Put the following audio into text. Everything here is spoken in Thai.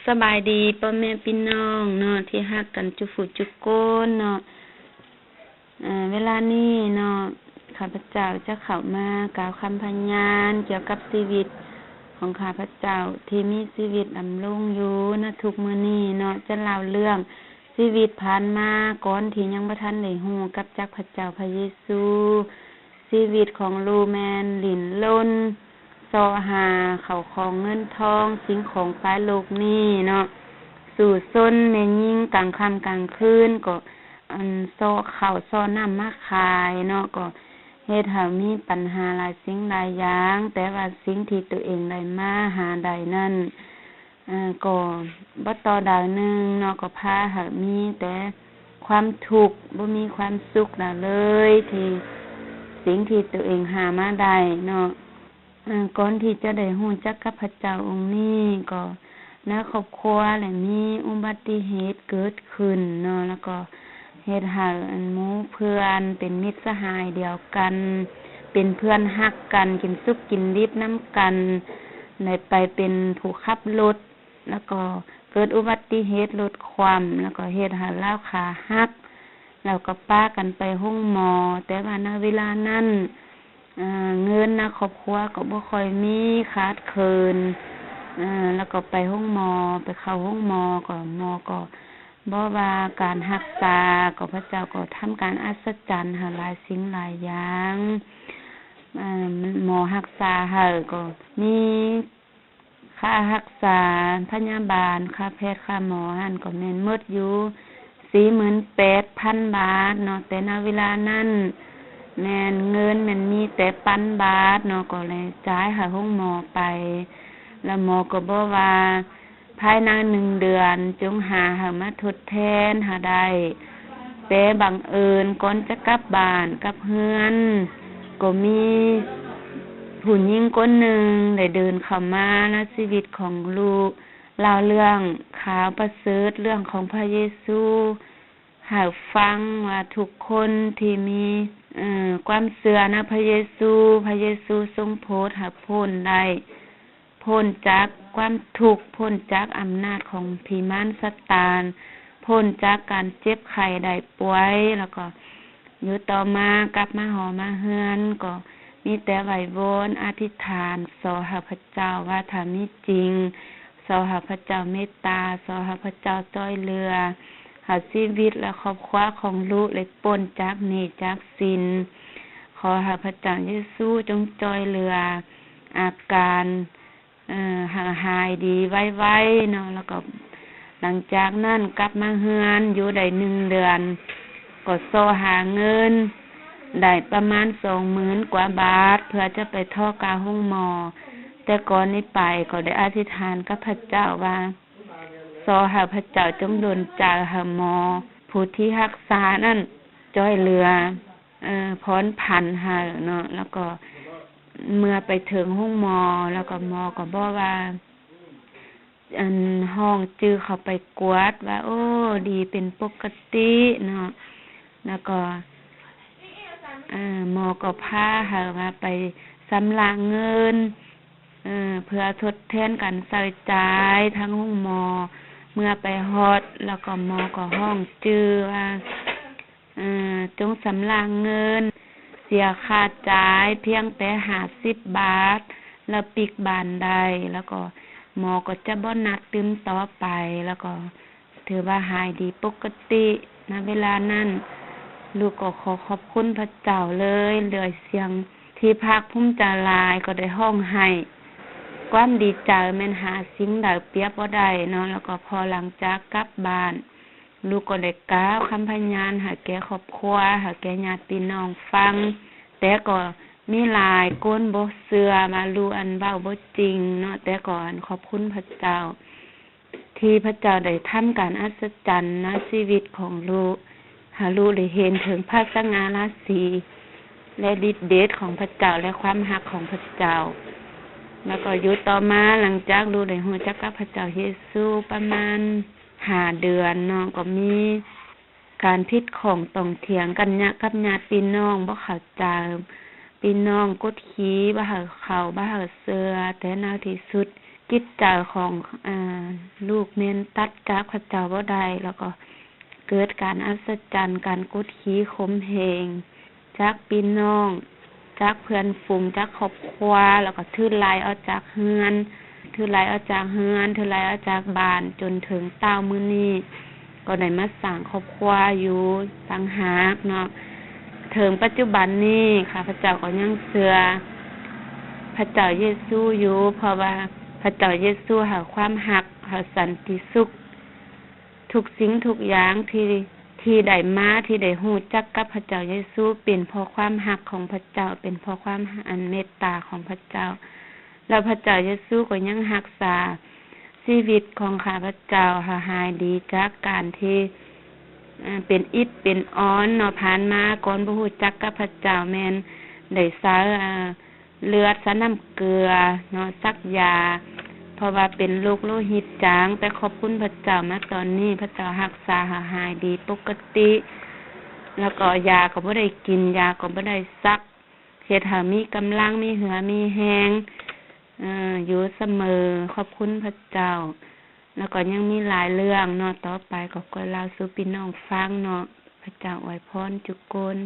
สบายดีพ่อแม่พี่น้องเนาะที่ฮักกันจุฝุจุโก้นเนาะเวลานี้เนาะข้าพเจ้าจะเข้ามากล่าวคำพยานเกี่ยวกับชีวิตของข้าพเจ้าที่มีชีวิตดำรงอยู่ณทุกมื้อนี้เนาะจะเล่าเรื่องชีวิตผ่านมาก่อนที่ยังบ่ทันได้ฮู้กับจักพระเจ้าพระเยซูชีวิตของลูแมนหลินล้นซอหาเข้าของเงินทองสิ่งของภายโลกนี้เนาะสู่ซนแม่ยิ่งกลางค่ำกลางคืนก็ซ้อข้าวซ้อน้ำมาขายเนาะก็เฮ็ดให้มีปัญหาหลายสิ่งหลายอย่างแต่ว่าสิ่งที่ตัวเองได้มาหาได้นั่นก็บ่ต่อดาวนึงเนาะก็พาให้มีแต่ความทุกข์บ่มีความสุขเลยที่สิ่งที่ตัวเองหามาได้เนาะก่อนที่จะได้ฮู้จักกับพระเจ้าองค์นี้ก็ในครอบครัวและมีอุบัติเหตุเกิดขึ้นเนาะแล้วก็เฮ็ดให้หมู่เพื่อนเป็นมิตรสหายเดียวกันเป็นเพื่อนฮักกันกินสุขกินดิบนำกันได้ไปเป็นผู้ขับรถแล้วก็เกิดอุบัติเหตุรถคว่ำแล้วก็เฮ็ดให้เลาขาหักแล้วก็ป้ากันไปโรงหมอแต่ว่าณเวลานั้นเงินในครอบครัวก็บ่ค่อยมีขาดเคินแล้วก็ไปโรงหมอไปเข้าโรงหมอก็หมอก็บ่ว่าการรักษาก็พระเจ้าก็ทำการอัศจรรย์หาหลายสิ่งหลายอย่างหมอรักษาให้ก็มีค่ารักษาพยาบาลค่าแพทย์ค่าหมอหั่นก็แม่นหมดอยู่ 48,000 บาทเนาะแต่ณเวลานั้นแม่นเงินมันมีแต่1,000 บาทเนาะก็เลยจ่ายให้โรงหมอไปแล้วหมอก็บอกว่าภายใน1 เดือนจงหาให้มาทดแทนหาได้แต่บังเอิญก่อนจะกลับบ้านกลับเรือนก็มีผู้หญิงคนหนึ่งได้เดินเข้ามาในชีวิตของลูกเล่าเรื่องข่าวประเสริฐเรื่องของพระเยซูให้ฟังว่าทุกคนที่มีความเชื่อในพระเยซูทรงโปรดให้พ้นได้พ้นจากความทุกข์พ้นจากอำนาจของผีมารซาตานพ้นจากการเจ็บไข้ได้ป่วยแล้วก็อยู่ต่อมากลับมาหอมาเฮือนก็มีแต่ไหว้วอนอธิษฐานขอให้พระเจ้าว่าถ้ามีจริงขอให้พระเจ้าเมตตาขอให้พระเจ้าช่วยเหลือให้ชีวิตและครอบครัวของลูกได้พ้นจากหนี้จากสินขอให้พระเจ้าเยซูจงช่วยเหลืออาการหายดีไวๆเนาะแล้วก็หลังจากนั้นกลับมาเฮือนอยู่ได้1 เดือนก็โซหาเงินได้ประมาณ 20,000 กว่าบาทเพื่อจะไปท่อกาห้องหมอแต่ก่อนนี้ไปก็ได้อธิษฐานกับพระเจ้าว่าขอให้พระเจ้าจงดลใจให้หมอผู้ที่รักษานั้นช่วยเหลือพ้นภัยให้เนาะแล้วก็เมื่อไปถึงห้องหมอแล้วก็หมอก็บอกว่าห้องจื้อเข้าไปกวดว่าโอ้ดีเป็นปกติเนาะแล้วก็หมอก็พาหาว่าไปสำระเงินเพื่อทดแทนการใช้จ่ายทั้งห้องหมอเมื่อไปฮอดแล้วก็หมอก็ห้องจื้อว่าจงสำระเงินเสียค่าจ่ายเพียงแต่50 บาทแล้วปิกบานได้แล้วก็หมอก็จะบ่นัดตื่นต่อไปแล้วก็ถือว่าหายดีปกติณเวลานั้นลูกก็ขอขอบคุณพระเจ้าเลยเสียงที่ภาคภูมิใจหลายก็ได้ห้องให้ความดีใจแม่นหาสิ่งใดเปรียบบ่ได้เนาะแล้วก็พอหลังจากกลับบ้านลูกก็ได้กล่าวคำพยานให้แก่ครอบครัวให้แก่ญาติพี่น้องฟังแต่ก็มีหลายคนบ่เชื่อมารู้อันเว้าบ่จริงเนาะแต่ก่อนขอบคุณพระเจ้าที่พระเจ้าได้ทำการอัศจรรย์ในชีวิตของลูกให้ลูกได้เห็นถึงพระสง่าราศีและฤทธิ์เดชของพระเจ้าและความรักของพระเจ้าแล้วก็อยู่ต่อมาหลังจากลูกได้รู้จักกับพระเจ้าเยซูประมาณ5 เดือนเนาะก็มีการผิดของต้องเถียงกันกับญาติพี่น้องบ่เข้าใจพี่น้องกดขี่บ่ให้เข้าบ่ให้เชื่อแต่ในที่สุด จิตใจของลูกเน้นตัดจากพระเจ้าบ่ได้แล้วก็เกิดการอัศจรรย์การกดขี่ข่มเหงจากพี่น้องจากเพื่อนฝูงจากครอบครัวแล้วก็ทื่นไล่ออกจากเฮือนทื่นไล่ออกจากเฮือนทื่นไล่ออกจากบ้านจนถึงเต้ามื้อนี้ก็ได้มาสร้างครอบครัวอยู่ต่างหากเนาะถึงปัจจุบันนี้ข้าพเจ้าก็ยังเชื่อพระเจ้าเยซูอยู่เพราะว่าพระเจ้าเยซูหาความรักหาสันติสุขทุกสิ่งทุกอย่างที่ได้มาที่ได้ฮู้จักกับพระเจ้าเยซูเป็นเพราะความรักของพระเจ้าเป็นเพราะความอันเมตตาของพระเจ้าแล้วพระเจ้าเยซูก็ยังรักษาชีวิตของข้าพเจ้าหายดีจากการที่เป็นอิฐเป็นอ้อนเนาะผ่านมาก่อนบ่ฮู้จักกับพระเจ้าแม่นได้สาเลือดสะน้ำเกลือเนาะซักยาเพราะว่าเป็นโรคโลหิตจางแต่ขอบคุณพระเจ้ามาตอนนี้พระเจ้ารักษาหายดีปกติแล้วก็ยาก็บ่ได้กินยาก็บ่ได้ซักเฮ็ดให้มีกำลังมีเหือมีแรงอยู่เสมอขอบคุณพระเจ้าแล้วก็ยังมีหลายเรื่องเนาะต่อไปก็เล่าสู่พี่น้องฟังเนาะพระเจ้าอวยพรทุกคน